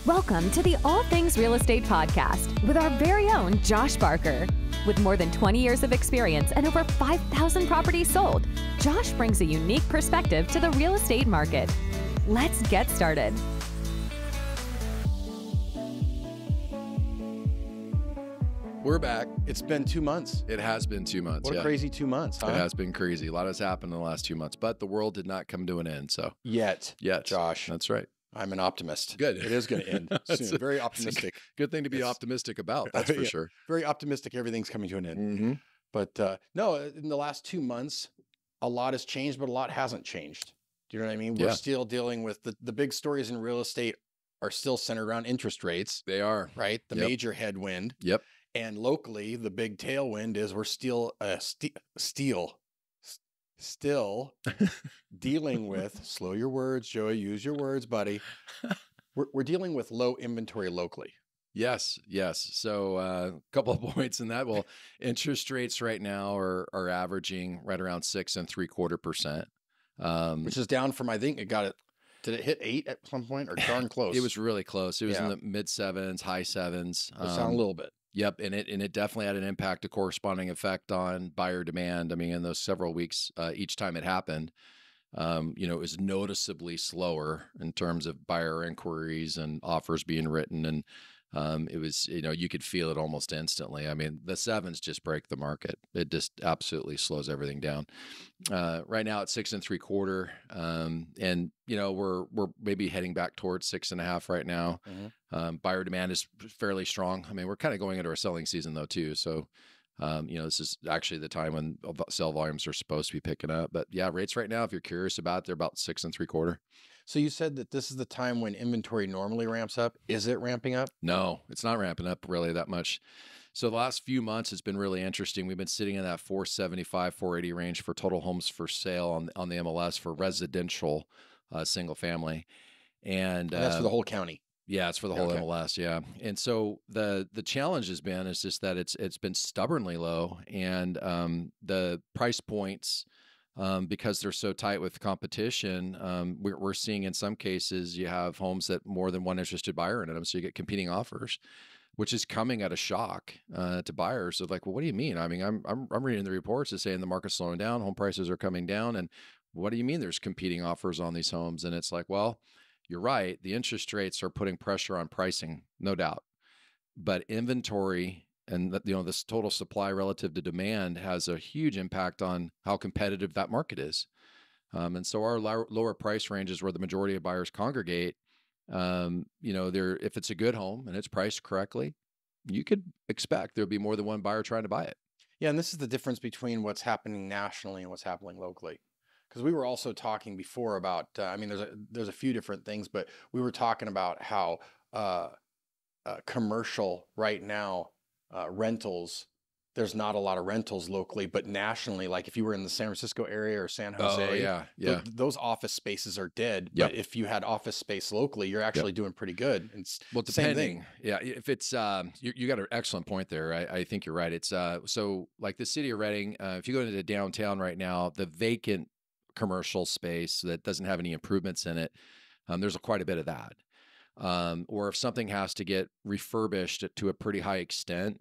Welcome to the All Things Real Estate Podcast with our very own Josh Barker. With more than 20 years of experience and over 5,000 properties sold, Josh brings a unique perspective to the real estate market. Let's get started. We're back. It's been 2 months. It has been 2 months. What a crazy 2 months, huh? It has been crazy. A lot has happened in the last 2 months, but the world did not come to an end. So Yet, Josh. That's right. I'm an optimist. Good. It is going to end soon. Very optimistic. Good thing to be optimistic about. That's for sure. Very optimistic. Everything's coming to an end. Mm-hmm. But no, in the last 2 months, a lot has changed, but a lot hasn't changed. Do you know what I mean? We're still dealing with the big stories in real estate are still centered around interest rates. They are. Right? The major headwind. Yep. And locally, the big tailwind is we're still still dealing with, slow your words, Joey, use your words, buddy. We're dealing with low inventory locally. Yes. So a couple of points in that. Well, interest rates right now are averaging right around 6.75%. Which is down from, I think did it hit 8 at some point or darn close? It was really close. It was in the mid 7s, high 7s. Down a little bit. Yep, and it definitely had an impact, a corresponding effect on buyer demand. I mean, in those several weeks, each time it happened, it was noticeably slower in terms of buyer inquiries and offers being written, and it was, you could feel it almost instantly. I mean, the 7s just break the market. It just absolutely slows everything down. Right now it's 6.75, and we're maybe heading back towards 6.5 right now. Mm-hmm. Buyer demand is fairly strong. I mean, we're kind of going into our selling season though too. So, this is actually the time when sale volumes are supposed to be picking up. But yeah, rates right now, if you're curious about, they're about 6.75. So you said that this is the time when inventory normally ramps up. Is it ramping up? No, it's not ramping up really that much. So the last few months has been really interesting. We've been sitting in that 475, 480 range for total homes for sale on the MLS for residential single family. And that's for the whole county. Yeah, it's for the whole MLS. Yeah. And so the challenge has been is just that it's been stubbornly low, and the price points, because they're so tight with competition, we're seeing in some cases you have homes that more than one interested buyer in them, so you get competing offers, which is coming at a shock to buyers. So like, well, what do you mean? I mean, I'm reading the reports that saying the market's slowing down, home prices are coming down, and what do you mean there's competing offers on these homes? And it's like, well, you're right. The interest rates are putting pressure on pricing, no doubt, but inventory and this total supply relative to demand has a huge impact on how competitive that market is. And so our lower price ranges where the majority of buyers congregate, if it's a good home and it's priced correctly, you could expect there'll be more than one buyer trying to buy it. Yeah. And this is the difference between what's happening nationally and what's happening locally. Because we were also talking before about, there's a few different things, but we were talking about how commercial right now, rentals, there's not a lot of rentals locally, but nationally, like if you were in the San Francisco area or San Jose, those office spaces are dead. Yep. But if you had office space locally, you're actually doing pretty good. Well, depending. Yeah. If it's, you got an excellent point there. I think you're right. It's, so like the city of Redding, if you go into downtown right now, the vacant commercial space that doesn't have any improvements in it, there's quite a bit of that. Or if something has to get refurbished to a pretty high extent,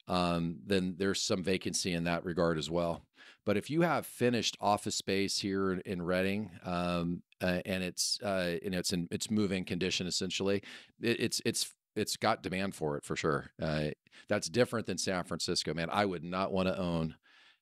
then there's some vacancy in that regard as well. But if you have finished office space here in Redding, and it's in its move-in condition, essentially, it's got demand for it for sure. That's different than San Francisco, man. I would not want to own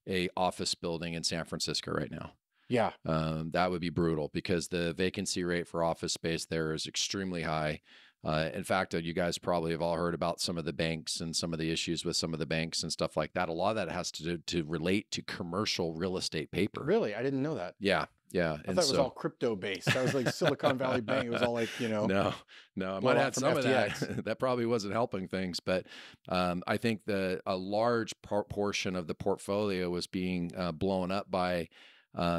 a office building in San Francisco right now. Yeah. That would be brutal because the vacancy rate for office space there is extremely high. In fact, you guys probably have all heard about some of the banks and some of the issues with some of the banks and stuff like that. A lot of that has to relate to commercial real estate paper. Really? I didn't know that. Yeah. I thought it was all crypto based. I was like Silicon Valley Bank. It was all like, No, I might have had some of that. That probably wasn't helping things, but I think a large portion of the portfolio was being blown up by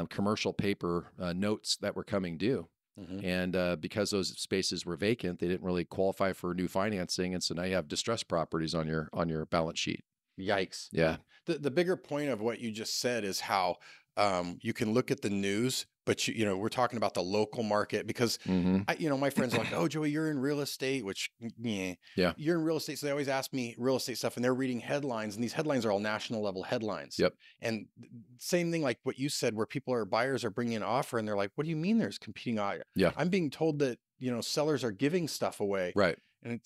commercial paper notes that were coming due. Mm-hmm. And because those spaces were vacant, they didn't really qualify for new financing. And so now you have distressed properties on your balance sheet. Yikes. Yeah. The bigger point of what you just said is how you can look at the news but we're talking about the local market because my friends are like, oh, Joey, you're in real estate, which you're in real estate. So they always ask me real estate stuff, and they're reading headlines, and these headlines are all national level headlines. Yep. And same thing like what you said, where buyers are bringing an offer and they're like, what do you mean there's competing? Yeah. I'm being told that, sellers are giving stuff away. Right. And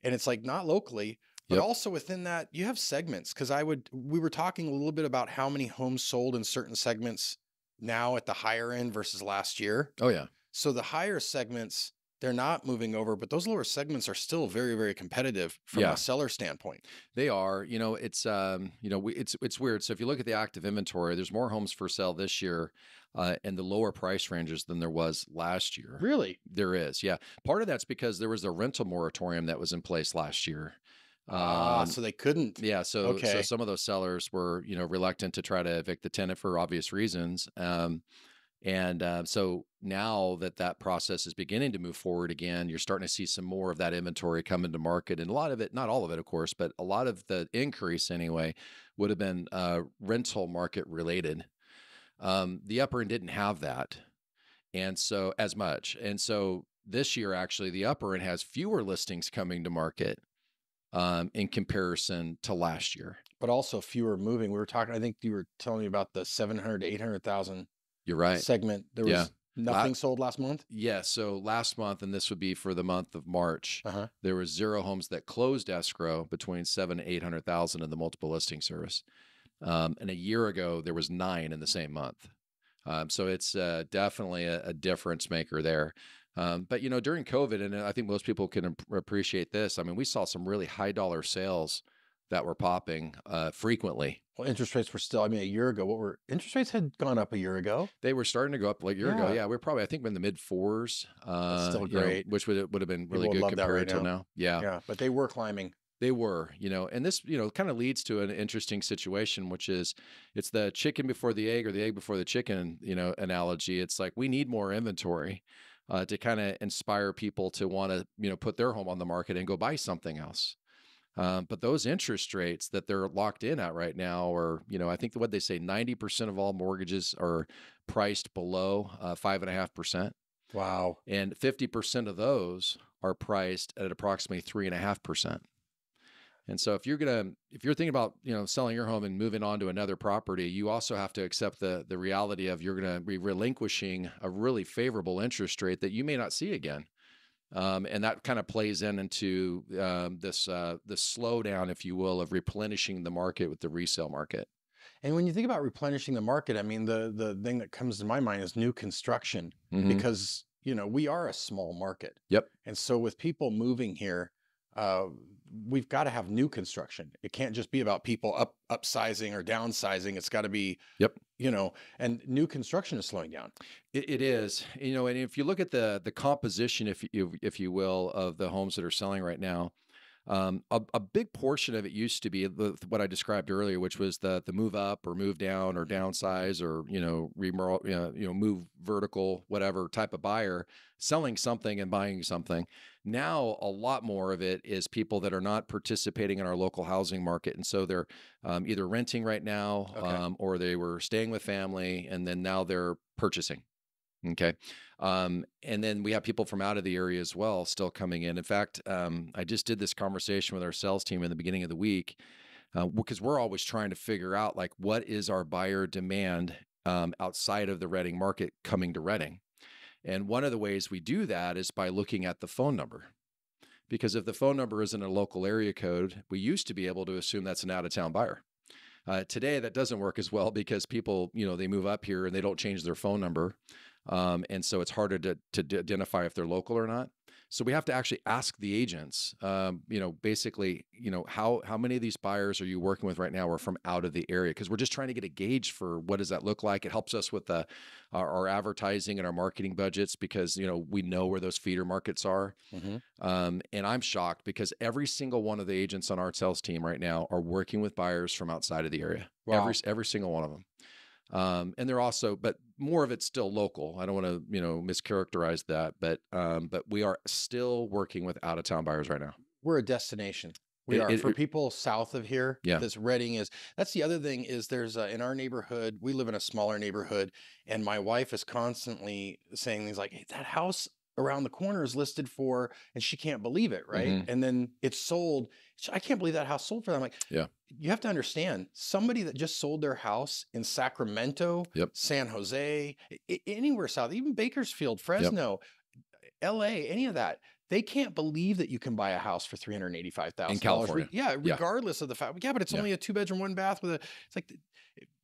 it's like not locally, but also within that you have segments. Cause we were talking a little bit about how many homes sold in certain segments now at the higher end versus last year. Oh yeah. So the higher segments, they're not moving over, but those lower segments are still very, very competitive from a seller standpoint. They are, it's, it's weird. So if you look at the active inventory, there's more homes for sale this year in the lower price ranges than there was last year. Really? There is. Yeah. Part of that's because there was a rental moratorium that was in place last year. So they couldn't. Yeah. So some of those sellers were, reluctant to try to evict the tenant for obvious reasons. So now that process is beginning to move forward again, you're starting to see some more of that inventory come into market. And a lot of it, not all of it, of course, but a lot of the increase anyway would have been rental market related. The upper end didn't have that. And so as much. And so this year, actually, the upper end has fewer listings coming to market in comparison to last year. But also fewer moving. We were talking, I think you were telling me about the 700 to 800,000. You're right. Segment. There was nothing sold last month? Yeah. So last month, and this would be for the month of March, there was 0 homes that closed escrow between 700 to 800,000 in the multiple listing service. And a year ago, there was 9 in the same month. So it's definitely a difference maker there. But, during COVID, and I think most people can appreciate this, I mean, we saw some really high dollar sales that were popping frequently. Well, interest rates were still, a year ago, interest rates had gone up a year ago. They were starting to go up like a year ago. Yeah, we're probably, I think we're in the mid 4s. That's still great. Which would have been really good compared to now. Yeah. Yeah, but they were climbing. They were, and this, kind of leads to an interesting situation, which is it's the chicken before the egg or the egg before the chicken, analogy. It's like we need more inventory to kind of inspire people to want to, put their home on the market and go buy something else. But those interest rates that they're locked in at right now are, I think what they say, 90% of all mortgages are priced below 5.5%. Wow. And 50% of those are priced at approximately 3.5%. And so if you're thinking about, selling your home and moving on to another property, you also have to accept the reality of you're going to be relinquishing a really favorable interest rate that you may not see again. And that kind of plays into this slowdown, if you will, of replenishing the market with the resale market. And when you think about replenishing the market, the thing that comes to my mind is new construction, because, we are a small market. Yep. And so with people moving here, we've got to have new construction. It can't just be about people upsizing or downsizing. It's got to be, and new construction is slowing down. It is, and if you look at the composition, if you will, of the homes that are selling right now, a big portion of it used to be what I described earlier, which was the move up or move down or downsize or, move vertical, whatever type of buyer selling something and buying something. Now, a lot more of it is people that are not participating in our local housing market. And so they're either renting right now, or they were staying with family and then now they're purchasing. Okay. And then we have people from out of the area as well still coming in. In fact, I just did this conversation with our sales team in the beginning of the week because we're always trying to figure out like what is our buyer demand outside of the Reading market coming to Reading. And one of the ways we do that is by looking at the phone number. Because if the phone number isn't a local area code, we used to be able to assume that's an out-of-town buyer. Today, that doesn't work as well because people, they move up here and they don't change their phone number. And so it's harder to identify if they're local or not. So we have to actually ask the agents, basically, how many of these buyers are you working with right now are from out of the area? Because we're just trying to get a gauge for what does that look like. It helps us with our advertising and our marketing budgets because, we know where those feeder markets are. And I'm shocked because every single one of the agents on our sales team right now are working with buyers from outside of the area. Wow. Every single one of them. And they're also, but more of it's still local. I don't want to, mischaracterize that, but we are still working with out-of-town buyers right now. We're a destination. We are. For people south of here, yeah. this Redding is, that's the other thing is there's in our neighborhood, we live in a smaller neighborhood, and my wife is constantly saying things like, hey, that house around the corner is listed for, and she can't believe it, right? Mm-hmm. And then it's sold. I can't believe that house sold for that. I'm like, yeah. You have to understand, somebody that just sold their house in Sacramento, yep. San Jose, anywhere south, even Bakersfield, Fresno, yep. LA, any of that, they can't believe that you can buy a house for $385,000 in California. Yeah, regardless of the fact. Yeah, but it's only a 2-bedroom, 1-bath with a. It's like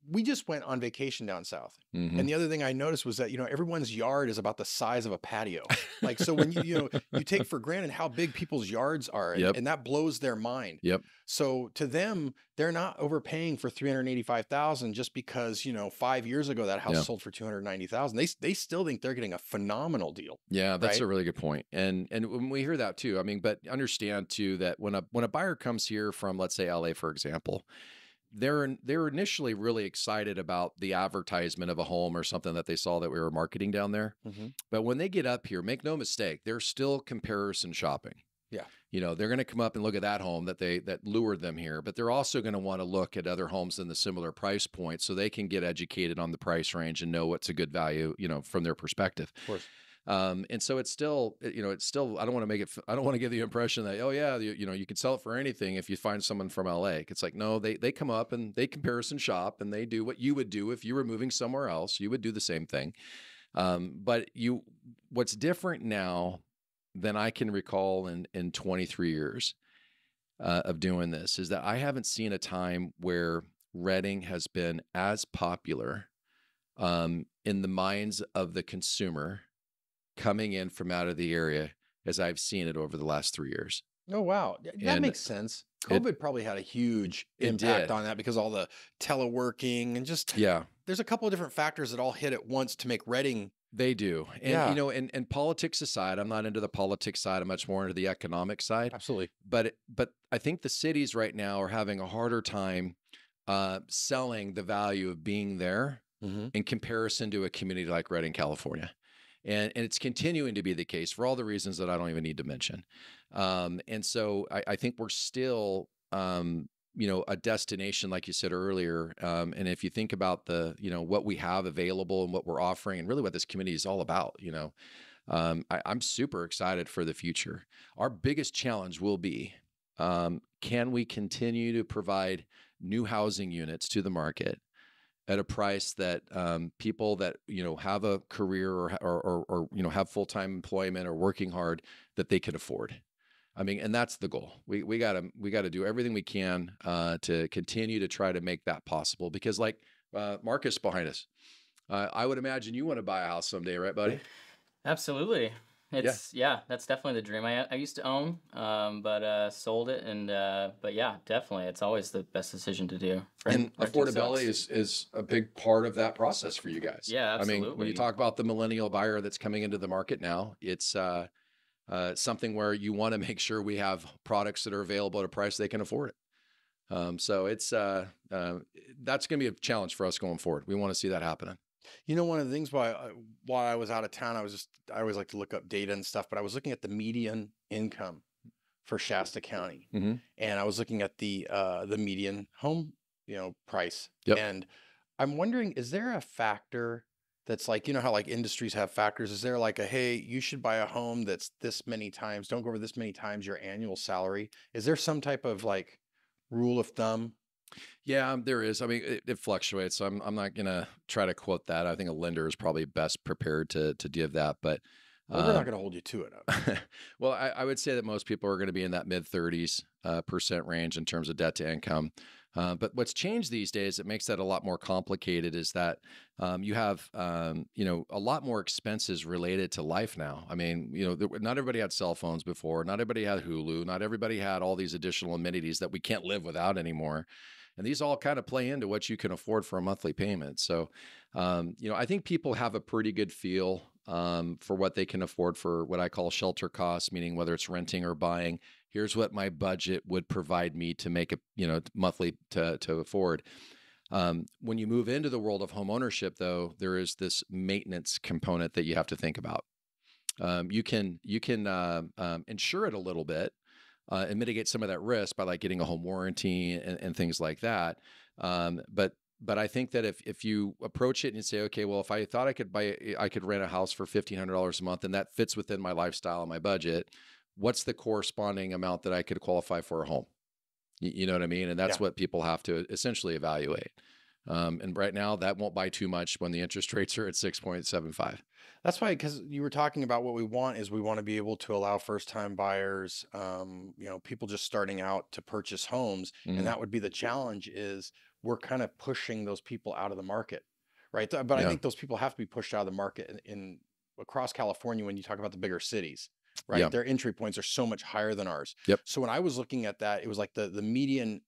we just went on vacation down south, mm-hmm. and the other thing I noticed was that everyone's yard is about the size of a patio. Like so, when you take for granted how big people's yards are, and, yep. and that blows their mind. Yep. So to them, they're not overpaying for $385,000 just because 5 years ago that house sold for $290,000. They still think they're getting a phenomenal deal. Yeah, that's a really good point. And when we hear that too, I mean, but understand too that when a buyer comes here from, let's say, LA, for example, they're initially really excited about the advertisement of a home or something that they saw that we were marketing down there. Mm-hmm. But when they get up here, make no mistake, they're still comparison shopping. Yeah. They're going to come up and look at that home that lured them here, but they're also going to want to look at other homes in the similar price point so they can get educated on the price range and know what's a good value, from their perspective. Of course. And so it's still, I don't want to give the impression that, oh yeah, you can sell it for anything if you find someone from LA. It's like, no, they come up and they comparison shop and they do what you would do if you were moving somewhere else. You would do the same thing. But what's different now than I can recall in 23 years of doing this is that I haven't seen a time where Redding has been as popular in the minds of the consumer coming in from out of the area as I've seen it over the last 3 years. Oh, wow. That makes sense. COVID probably had a huge impact on that because all the teleworking and just, there's a couple of different factors that all hit at once to make Redding. They do. And, and politics aside, I'm not into the politics side. I'm much more into the economic side. Absolutely. But I think the cities right now are having a harder time selling the value of being there in comparison to a community like Redding, California. And it's continuing to be the case for all the reasons that I don't even need to mention. And so I think we're still, a destination, like you said earlier. And if you think about what we have available and what we're offering and really what this community is all about, I'm super excited for the future. Our biggest challenge will be, can we continue to provide new housing units to the market at a price that people that have a career or have full-time employment or working hard that they can afford. I mean, and that's the goal. We gotta do everything we can to continue to try to make that possible. Because like Marcus behind us, I would imagine you want to buy a house someday, right, buddy? Absolutely. That's definitely the dream. I used to own, but sold it, and but yeah, definitely, it's always the best decision to do. And affordability is a big part of that process for you guys. Yeah, absolutely. I mean, when you talk about the millennial buyer that's coming into the market now, it's something where you want to make sure we have products that are available at a price they can afford it. So it's that's going to be a challenge for us going forward. We want to see that happening. One of the things while I was out of town, I always like to look up data and stuff, but I was looking at the median income for Shasta County, and I was looking at the median home, price. Yep. And I'm wondering, is there a factor that's like, how like industries have factors? Is there like hey, you should buy a home that's this many times, don't go over this many times your annual salary? Is there some type of like rule of thumb? Yeah, there is. I mean, it fluctuates. So I'm not going to try to quote that. I think a lender is probably best prepared to give that, but we're not going to hold you to it. Well, I would say that most people are going to be in that mid 30s% range in terms of debt to income. But what's changed these days, it makes that a lot more complicated, is that you have, a lot more expenses related to life now. I mean, not everybody had cell phones before. Not everybody had Hulu. Not everybody had all these additional amenities that we can't live without anymore. And these all kind of play into what you can afford for a monthly payment. So, I think people have a pretty good feel for what they can afford for what I call shelter costs, meaning whether it's renting or buying. Here's what my budget would provide me to make a monthly to afford. When you move into the world of home ownership, though, there is this maintenance component that you have to think about. You can insure it a little bit, and mitigate some of that risk by like getting a home warranty and things like that. But I think that if you approach it and you say, okay, well, if I thought I could rent a house for $1,500 a month and that fits within my lifestyle and my budget, what's the corresponding amount that I could qualify for a home? You know what I mean? And that's what people have to essentially evaluate. And right now that won't buy too much when the interest rates are at 6.75. That's why, because you were talking about what we want is we want to be able to allow first-time buyers, people just starting out to purchase homes. And that would be the challenge is we're kind of pushing those people out of the market, right? But I think those people have to be pushed out of the market in across California when you talk about the bigger cities. Right. Yep. Their entry points are so much higher than ours. Yep. So when I was looking at that, it was like the median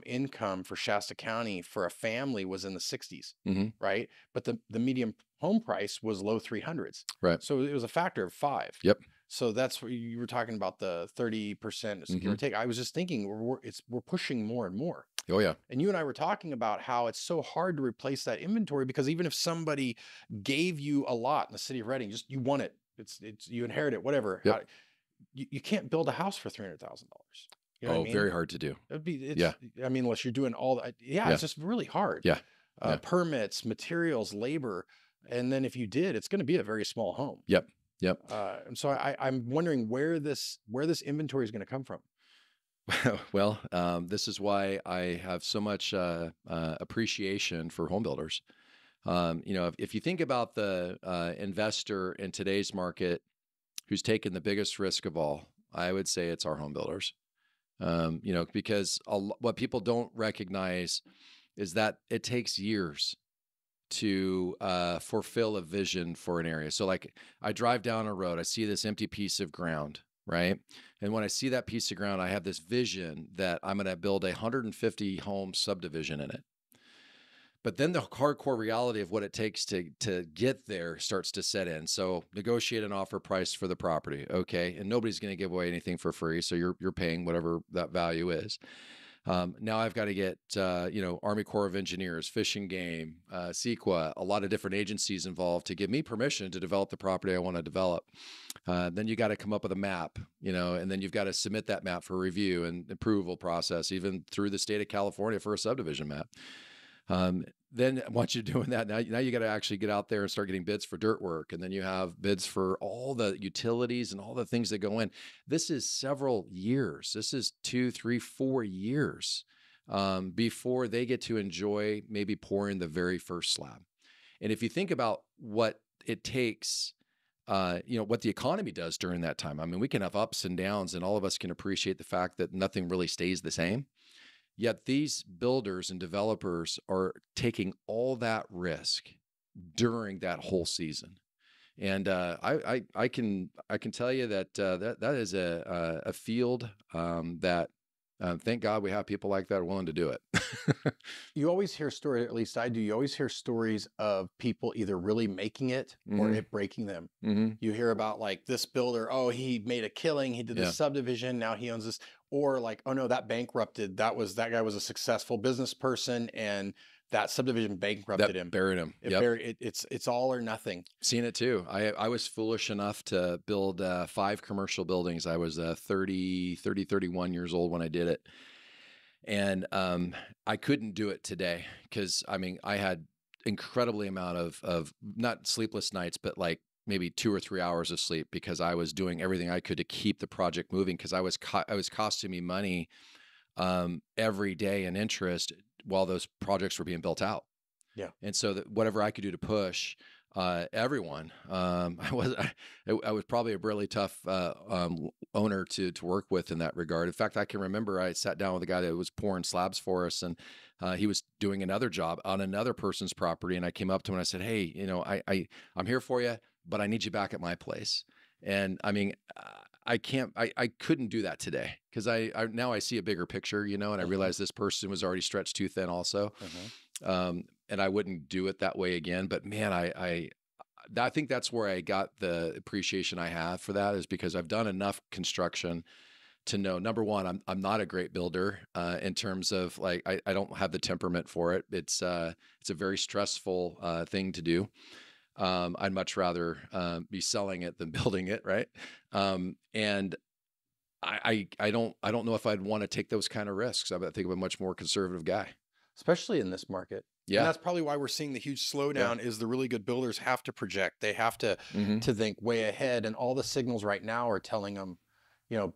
income for Shasta County for a family was in the 60s. Right. But the median home price was low 300s. Right. So it was a factor of 5. Yep. So that's what you were talking about, the 30% give or take. I was just thinking we're pushing more and more. Oh yeah. And you and I were talking about how it's so hard to replace that inventory because even if somebody gave you a lot in the city of Redding, just you want it. It's you inherit it, whatever. Yep. You can't build a house for $300,000. You know what I mean? Very hard to do. I mean, unless you're doing all that. It's just really hard. Yeah. Permits, materials, labor. And then if you did, it's going to be a very small home. Yep. And so I'm wondering where this inventory is going to come from. Well, this is why I have so much appreciation for home builders. If you think about the investor in today's market who's taken the biggest risk of all, I would say it's our home builders. Because what people don't recognize is that it takes years to fulfill a vision for an area. So like I drive down a road, I see this empty piece of ground, right? And when I see that piece of ground, I have this vision that I'm going to build a 150 home subdivision in it. But then the hardcore reality of what it takes to get there starts to set in. So negotiate an offer price for the property, okay? And nobody's going to give away anything for free, so you're paying whatever that value is. Now I've got to get Army Corps of Engineers, Fish and Game, CEQA, a lot of different agencies involved to give me permission to develop the property I want to develop. Then you got to come up with a map, and then you've got to submit that map for review and approval process, even through the state of California for a subdivision map. Then once you're doing that, now you got to actually get out there and start getting bids for dirt work. And then you have bids for all the utilities and all the things that go in. This is several years. This is 2, 3, 4 years before they get to enjoy maybe pouring the very first slab. And if you think about what it takes, what the economy does during that time, I mean, we can have ups and downs and all of us can appreciate the fact that nothing really stays the same. Yet these builders and developers are taking all that risk during that whole season, and I can tell you that that is a field that thank God we have people like that are willing to do it. You always hear stories, at least I do. You always hear stories of people either really making it or it breaking them. You hear about like this builder, oh, he made a killing, he did this subdivision, now he owns this. Or like, oh no, that bankrupted. That guy was a successful business person, and that subdivision bankrupted him. Buried him. It's all or nothing. Seen it too. I was foolish enough to build 5 commercial buildings. I was 31 years old when I did it. And I couldn't do it today because I had incredibly amount of not sleepless nights, but like maybe 2 or 3 hours of sleep because I was doing everything I could to keep the project moving because I was costing me money every day in interest while those projects were being built out. Yeah. And so whatever I could do to push everyone, I was probably a really tough owner to work with in that regard. In fact, I can remember I sat down with a guy that was pouring slabs for us, and he was doing another job on another person's property. And I came up to him and I said, "Hey, I'm here for you, but I need you back at my place." And I couldn't do that today because now I see a bigger picture, and I realized this person was already stretched too thin also. And I wouldn't do it that way again. But man, I think that's where I got the appreciation I have for that, is because I've done enough construction to know, number one, I'm not a great builder in terms of like, I don't have the temperament for it. It's a very stressful thing to do. I'd much rather be selling it than building it, right? And I don't know if I'd want to take those kind of risks. I think I'm a much more conservative guy, especially in this market. Yeah. And that's probably why we're seeing the huge slowdown. Is the really good builders have to project. They have to think way ahead, and all the signals right now are telling them,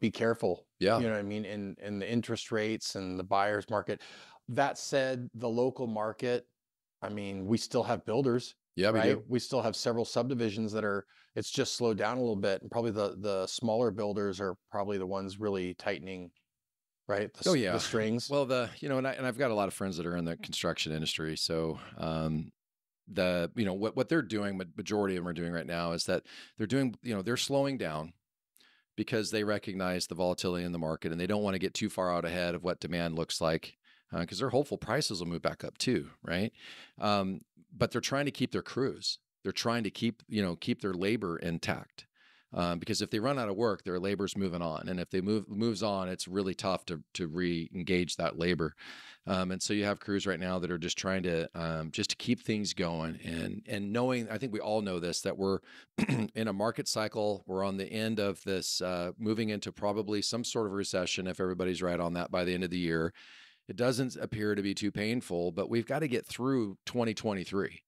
be careful. Yeah. You know what I mean? In the interest rates and the buyer's market. That said, the local market, I mean, we still have builders. Yeah, we do. We still have several subdivisions it's just slowed down a little bit, and probably the smaller builders are probably the ones really tightening, right? The strings. Well, and I've got a lot of friends that are in the construction industry. So, what they're doing, majority of them are doing right now is that they're doing, they're slowing down because they recognize the volatility in the market, and they don't want to get too far out ahead of what demand looks like. Because they're hopeful prices will move back up too, right? But they're trying to keep their crews. They're trying to keep their labor intact. Because if they run out of work, their labor's moving on, and if they moves on, it's really tough to re-engage that labor. And so you have crews right now that are just trying to just to keep things going, and knowing, I think we all know this, that we're in a market cycle. We're on the end of this, moving into probably some sort of recession if everybody's right on that by the end of the year. It doesn't appear to be too painful, but we've got to get through 2023.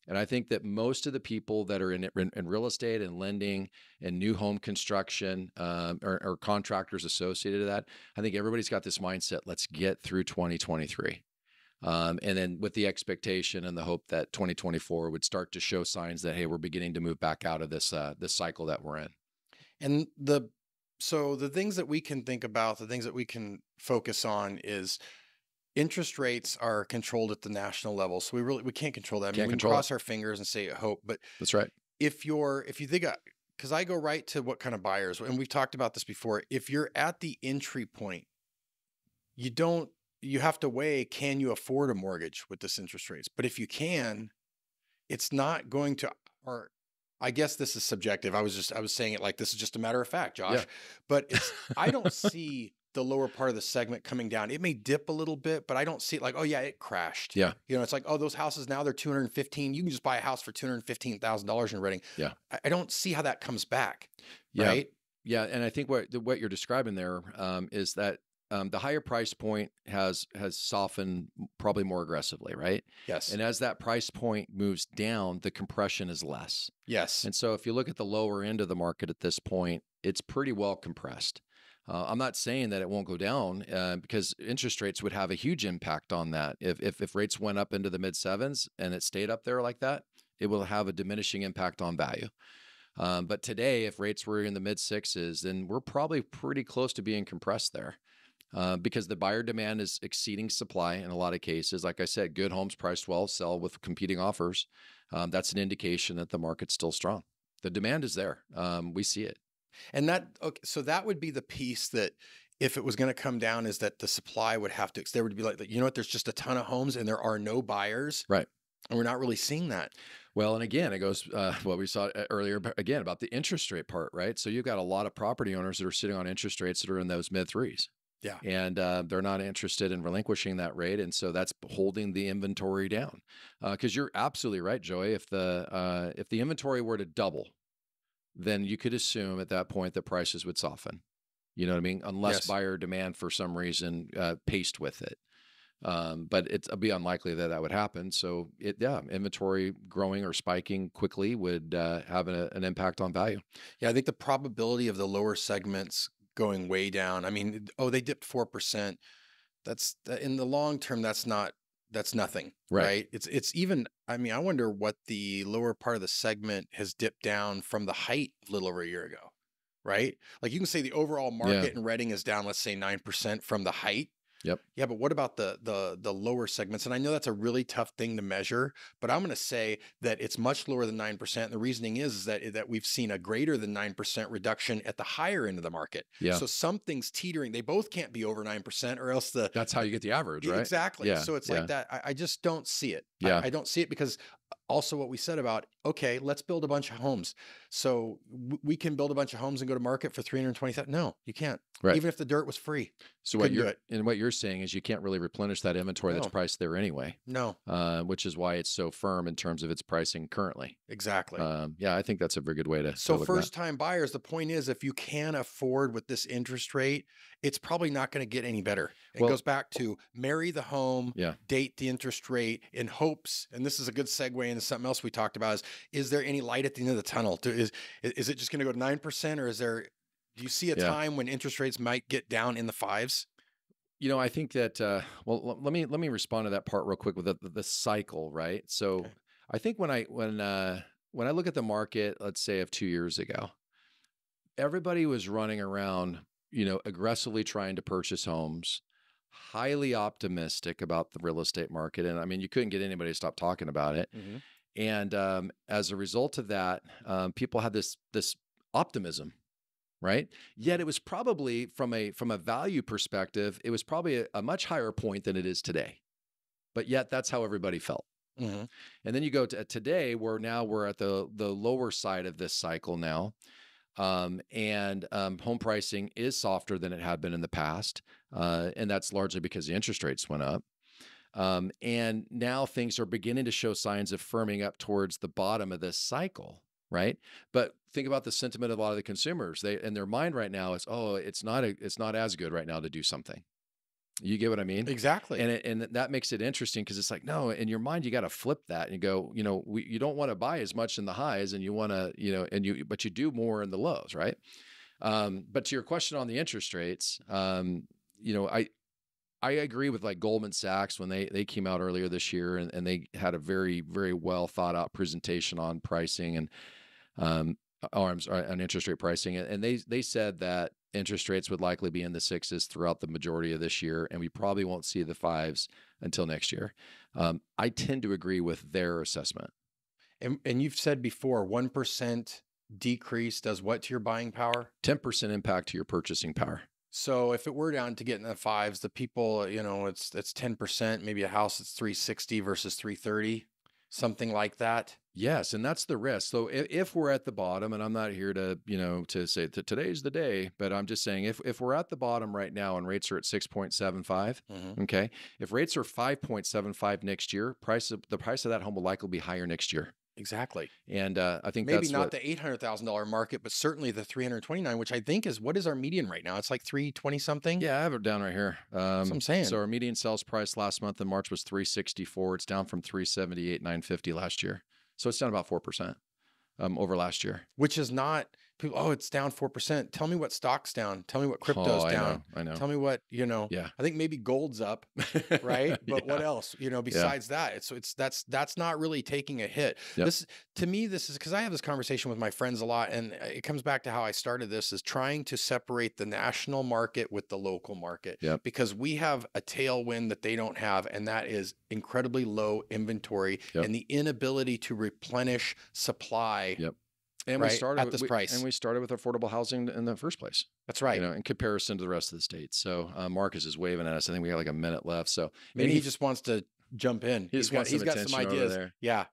And I think that most of the people that are in real estate and lending and new home construction or contractors associated to that, I think everybody's got this mindset, let's get through 2023. And then with the expectation and the hope that 2024 would start to show signs that, hey, we're beginning to move back out of this cycle that we're in. And so the things that we can think about, the things that we can focus on is interest rates are controlled at the national level. So we can't control that. I mean, we can cross our fingers and say hope, but that's right. If you think, because I go right to what kind of buyers, and we've talked about this before. If you're at the entry point, you have to weigh, can you afford a mortgage with this interest rates? But if you can, it's not going to, or I guess this is subjective. I was saying it like this is just a matter of fact, Josh, yeah. But I don't see the lower part of the segment coming down. It may dip a little bit, but I don't see it like, oh yeah, it crashed. Yeah. It's like, oh, those houses now they're $215. You can just buy a house for $215,000 in Redding. Yeah. I don't see how that comes back. Yeah. Right. Yeah. And I think what you're describing there is that the higher price point has softened probably more aggressively, right? Yes. And as that price point moves down, the compression is less. Yes. And so if you look at the lower end of the market at this point, it's pretty well compressed. I'm not saying that it won't go down because interest rates would have a huge impact on that. If rates went up into the mid sevens and it stayed up there like that, it will have a diminishing impact on value. But today, if rates were in the mid sixes, then we're probably pretty close to being compressed there. Because the buyer demand is exceeding supply in a lot of cases. Like I said, good homes priced well sell with competing offers. That's an indication that the market's still strong. The demand is there. We see it. And so that would be the piece that if it was going to come down is that the supply would have to, there would be like, there's just a ton of homes and there are no buyers. Right. And we're not really seeing that. Well, and again, it goes what we saw earlier, again, about the interest rate part, right? So you've got a lot of property owners that are sitting on interest rates that are in those mid threes. Yeah. And they're not interested in relinquishing that rate. And so that's holding the inventory down. Because you're absolutely right, Joey. If the inventory were to double, then you could assume at that point that prices would soften. You know what I mean? Unless buyer demand for some reason paced with it. But it'd be unlikely that would happen. So inventory growing or spiking quickly would have an impact on value. Yeah, I think the probability of the lower segments going way down. I mean, they dipped 4%. That's in the long term. That's nothing, right? It's even, I mean, I wonder what the lower part of the segment has dipped down from the height a little over a year ago, right? Like you can say the overall market in Redding is down, let's say 9% from the height. Yep. Yeah, but what about the lower segments? And I know that's a really tough thing to measure, but I'm going to say that it's much lower than 9%. And the reasoning is that we've seen a greater than 9% reduction at the higher end of the market. Yeah. So something's teetering. They both can't be over 9%, or else that's how you get the average, right? Exactly. Yeah. So it's like that. I just don't see it. Yeah. I don't see it because also what we said about, okay, let's build a bunch of homes. So we can build a bunch of homes and go to market for $320,000. No, you can't. Right. Even if the dirt was free. So what you're saying is you can't really replenish that inventory that's priced there anyway. No. Which is why it's so firm in terms of its pricing currently. Exactly. Yeah, I think that's a very good way to. So first time buyers, the point is, if you can afford with this interest rate, it's probably not going to get any better. It goes back to marry the home, date the interest rate in hopes. And this is a good segue into something else we talked about is there any light at the end of the tunnel? Is it just going to go to 9%, or do you see a time when interest rates might get down in the 5s? You know, I think that, well, let me respond to that part real quick with the cycle, right? So I think when I look at the market, let's say of 2 years ago, everybody was running around, aggressively trying to purchase homes, highly optimistic about the real estate market. And I mean, you couldn't get anybody to stop talking about it. Mm-hmm. And as a result of that, people had this optimism, right? Yet it was probably from a value perspective, it was probably a much higher point than it is today. But yet that's how everybody felt. Mm-hmm. And then you go to today, where now we're at the lower side of this cycle now. And home pricing is softer than it had been in the past. And that's largely because the interest rates went up. And now things are beginning to show signs of firming up towards the bottom of this cycle, right? But think about the sentiment of a lot of the consumers. They in their mind right now is, it's not as good right now to do something. You get what I mean? Exactly. And that makes it interesting, because it's like, no, in your mind, you got to flip that and go, you don't want to buy as much in the highs, and you want to, but you do more in the lows, right? But to your question on the interest rates, I agree with like Goldman Sachs when they came out earlier this year, and they had a very, very well thought out presentation on pricing and on interest rate pricing. And they said that interest rates would likely be in the 6s throughout the majority of this year, and we probably won't see the 5s until next year. I tend to agree with their assessment. And you've said before, 1% decrease does what to your buying power? 10% impact to your purchasing power. So if it were down to getting the 5s, the people, it's 10%, maybe a house that's 360 versus 330, something like that. Yes. And that's the risk. So if we're at the bottom, and I'm not here to, to say that today's the day, but I'm just saying if we're at the bottom right now and rates are at 6.75, okay, if rates are 5.75 next year, the price of that home will likely be higher next year. Exactly. And I think maybe not the $800,000 market, but certainly the 329, which I think what is our median right now? It's like 320 something. Yeah, I have it down right here. That's what I'm saying. So our median sales price last month in March was 364. It's down from 378,950 last year. So it's down about 4% over last year. Which is not people, it's down 4%. Tell me what stock's down. Tell me what crypto's down. I know. Tell me what, Yeah. I think maybe gold's up, right? But what else? Besides that, that's not really taking a hit. Yep. This is because I have this conversation with my friends a lot, and it comes back to how I started this, is trying to separate the national market with the local market. Yep. Because we have a tailwind that they don't have, and that is incredibly low inventory and the inability to replenish supply. Yep. And we started at this price. And we started with affordable housing in the first place. That's right. In comparison to the rest of the states. So Marcus is waving at us. I think we got like a minute left. So maybe he just wants to jump in. He's got some ideas. There. Yeah.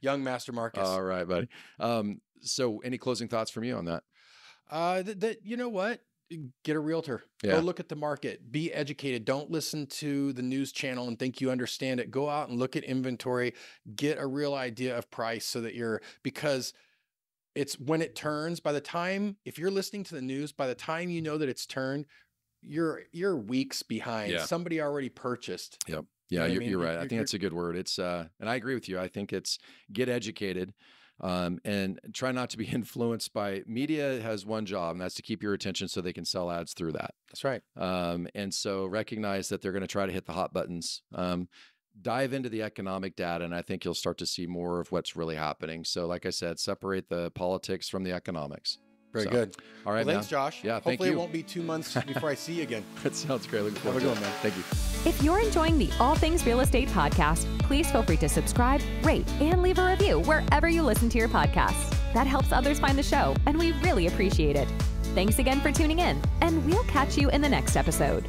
Young Master Marcus. All right, buddy. So any closing thoughts from you on that? You know what? Get a realtor. Go look at the market. Be educated. Don't listen to the news channel and think you understand it. Go out and look at inventory. Get a real idea of price, so that because it's when it turns, if you're listening to the news, by the time you know that it's turned, you're weeks behind. Yeah. Somebody already purchased. Yep. Yeah, you're right. I think that's a good word. It's and I agree with you. I think it's get educated. And try not to be influenced by media. Has one job, and that's to keep your attention so they can sell ads through that. That's right. And so recognize that they're going to try to hit the hot buttons. Dive into the economic data, and I think you'll start to see more of what's really happening. So like I said, separate the politics from the economics. Very good. All right. Well, thanks, Josh. Yeah, Hopefully thank you. it won't be 2 months before I see you again. That sounds great. Looking forward to it, man. Thank you. If you're enjoying the All Things Real Estate podcast, please feel free to subscribe, rate, and leave a review wherever you listen to your podcasts. That helps others find the show, and we really appreciate it. Thanks again for tuning in, and we'll catch you in the next episode.